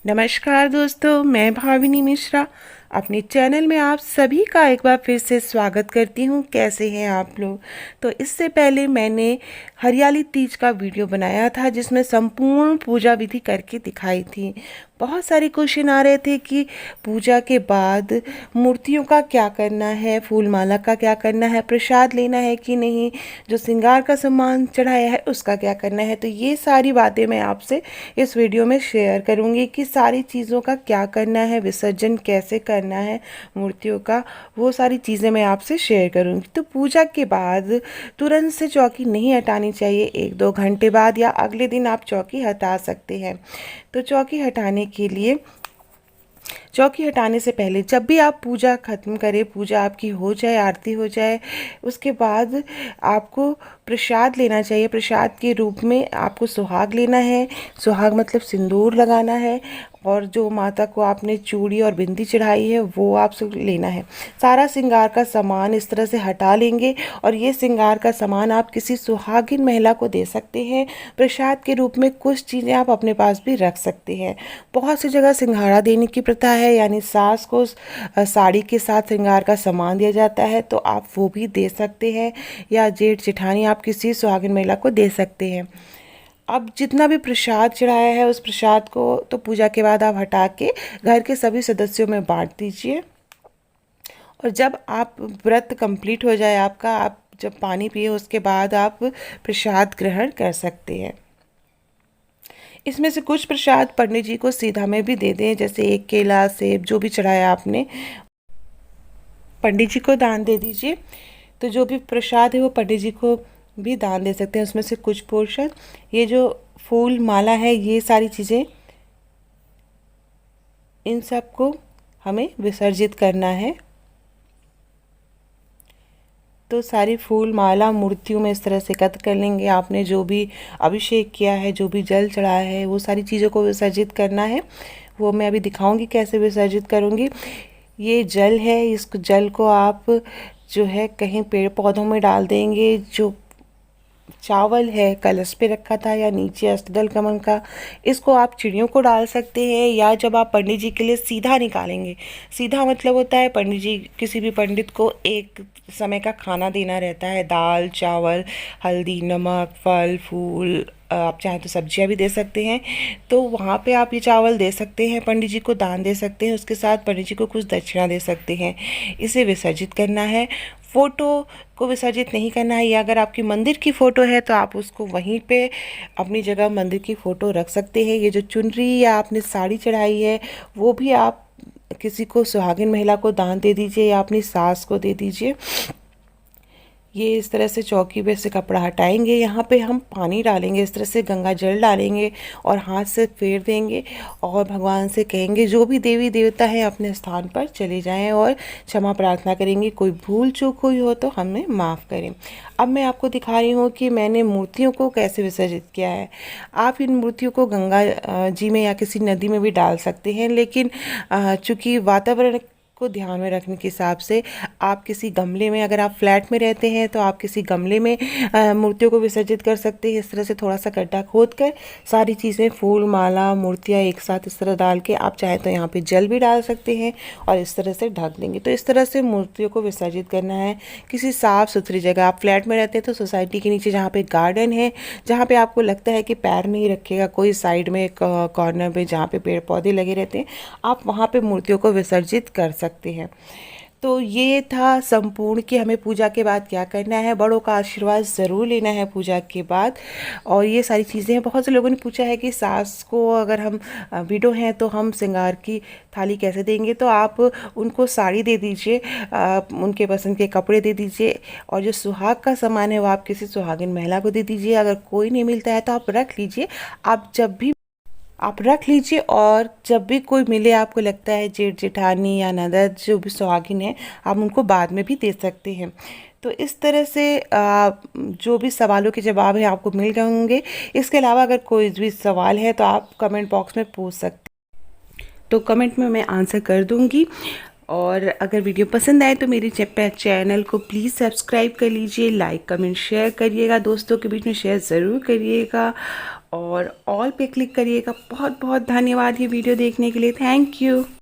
नमस्कार दोस्तों, मैं भाविनी मिश्रा अपने चैनल में आप सभी का एक बार फिर से स्वागत करती हूँ। कैसे हैं आप लोग? तो इससे पहले मैंने हरियाली तीज का वीडियो बनाया था जिसमें संपूर्ण पूजा विधि करके दिखाई थी। बहुत सारे क्वेश्चन आ रहे थे कि पूजा के बाद मूर्तियों का क्या करना है, फूल माला का क्या करना है, प्रसाद लेना है कि नहीं, जो श्रृंगार का सामान चढ़ाया है उसका क्या करना है। तो ये सारी बातें मैं आपसे इस वीडियो में शेयर करूँगी कि सारी चीज़ों का क्या करना है, विसर्जन कैसे करना है मूर्तियों का, वो सारी चीज़ें मैं आपसे शेयर करूँगी। तो पूजा के बाद तुरंत से चौकी नहीं हटानी चाहिए, 1-2 घंटे बाद या अगले दिन आप चौकी हटा सकते हैं। तो चौकी हटाने से पहले जब भी आप पूजा खत्म करें, पूजा आपकी हो जाए, आरती हो जाए, उसके बाद आपको प्रसाद लेना चाहिए। प्रसाद के रूप में आपको सुहाग लेना है। सुहाग मतलब सिंदूर लगाना है, और जो माता को आपने चूड़ी और बिंदी चढ़ाई है वो आपसे लेना है। सारा श्रृंगार का सामान इस तरह से हटा लेंगे, और ये श्रृंगार का सामान आप किसी सुहागिन महिला को दे सकते हैं। प्रसाद के रूप में कुछ चीज़ें आप अपने पास भी रख सकते हैं। बहुत सी जगह सिंघाड़ा देने की प्रथा है, यानी सास को साड़ी के साथ श्रृंगार का सामान दिया जाता है, तो आप वो भी दे सकते हैं, या जेठ जेठानी आप किसी सुहागिन महिला को दे सकते हैं। अब जितना भी प्रसाद चढ़ाया है उस प्रसाद को तो पूजा के बाद आप हटा के घर के सभी सदस्यों में बांट दीजिए। और जब आप व्रत कंप्लीट हो जाए आपका, आप जब पानी पिए उसके बाद आप प्रसाद ग्रहण कर सकते हैं। इसमें से कुछ प्रसाद पंडित जी को सीधा में भी दे दें, जैसे एक केला, सेब, जो भी चढ़ाया आपने, पंडित जी को दान दे दीजिए। तो जो भी प्रसाद है वो पंडित जी को भी दान दे सकते हैं, उसमें से कुछ पोर्शन। ये जो फूल माला है, ये सारी चीज़ें, इन सब को हमें विसर्जित करना है। तो सारी फूल माला मूर्तियों में इस तरह से एकत्र कर लेंगे। आपने जो भी अभिषेक किया है, जो भी जल चढ़ाया है, वो सारी चीज़ों को विसर्जित करना है। वो मैं अभी दिखाऊंगी कैसे विसर्जित करूंगी। ये जल है, इस जल को आप जो है कहीं पेड़ पौधों में डाल देंगे। जो चावल है कलश पे रखा था या नीचे अष्टदल कमल का, इसको आप चिड़ियों को डाल सकते हैं। या जब आप पंडित जी के लिए सीधा निकालेंगे, सीधा मतलब होता है पंडित जी, किसी भी पंडित को एक समय का खाना देना रहता है, दाल चावल हल्दी नमक फल फूल, आप चाहें तो सब्जियां भी दे सकते हैं। तो वहाँ पे आप ये चावल दे सकते हैं, पंडित जी को दान दे सकते हैं, उसके साथ पंडित जी को कुछ दक्षिणा दे सकते हैं। इसे विसर्जित करना है। फ़ोटो को विसर्जित नहीं करना है, या अगर आपकी मंदिर की फ़ोटो है तो आप उसको वहीं पे अपनी जगह मंदिर की फ़ोटो रख सकते हैं। ये जो चुनरी या आपने साड़ी चढ़ाई है वो भी आप किसी को सुहागिन महिला को दान दे दीजिए, या अपनी सास को दे दीजिए। ये इस तरह से चौकी पे से कपड़ा हटाएंगे, यहाँ पे हम पानी डालेंगे, इस तरह से गंगा जल डालेंगे और हाथ से फेर देंगे, और भगवान से कहेंगे जो भी देवी देवता हैं अपने स्थान पर चले जाएं, और क्षमा प्रार्थना करेंगे, कोई भूल चूक हुई हो तो हमें माफ़ करें। अब मैं आपको दिखा रही हूँ कि मैंने मूर्तियों को कैसे विसर्जित किया है। आप इन मूर्तियों को गंगा जी में या किसी नदी में भी डाल सकते हैं, लेकिन चूँकि वातावरण को ध्यान में रखने के हिसाब से आप किसी गमले में, अगर आप फ्लैट में रहते हैं तो आप किसी गमले में मूर्तियों को विसर्जित कर सकते हैं। इस तरह से थोड़ा सा गड्ढा खोद कर सारी चीज़ें, फूल माला मूर्तियाँ एक साथ इस तरह डाल के, आप चाहे तो यहाँ पे जल भी डाल सकते हैं और इस तरह से ढक देंगे। तो इस तरह से मूर्तियों को विसर्जित करना है किसी साफ़ सुथरी जगह। आप फ्लैट में रहते हैं तो सोसाइटी के नीचे जहाँ पे गार्डन है, जहाँ पे आपको लगता है कि पैर नहीं रखेगा कोई, साइड में कॉर्नर में जहाँ पे पेड़ पौधे लगे रहते हैं, आप वहाँ पे मूर्तियों को विसर्जित कर सकते हैं। तो ये था संपूर्ण कि हमें पूजा के बाद क्या करना है। बड़ों का आशीर्वाद ज़रूर लेना है पूजा के बाद, और ये सारी चीज़ें हैं। बहुत से लोगों ने पूछा है कि सास को अगर हम विडो हैं तो हम श्रृंगार की थाली कैसे देंगे। तो आप उनको साड़ी दे दीजिए, उनके पसंद के कपड़े दे दीजिए, और जो सुहाग का सामान है वो आप किसी सुहागिन महिला को दे दीजिए। अगर कोई नहीं मिलता है तो आप रख लीजिए, आप रख लीजिए, और जब भी कोई मिले, आपको लगता है जेठ जेठानी या ननद जो भी सुहागिन है, आप उनको बाद में भी दे सकते हैं। तो इस तरह से जो भी सवालों के जवाब हैं आपको मिल गए होंगे। इसके अलावा अगर कोई भी सवाल है तो आप कमेंट बॉक्स में पूछ सकते हैं, तो कमेंट में मैं आंसर कर दूंगी। और अगर वीडियो पसंद आए तो मेरे चैनल को प्लीज़ सब्सक्राइब कर लीजिए, लाइक कमेंट शेयर करिएगा, दोस्तों के बीच में शेयर ज़रूर करिएगा। और ऑल पे क्लिक करिएगा। बहुत बहुत धन्यवाद ये वीडियो देखने के लिए। Thank you.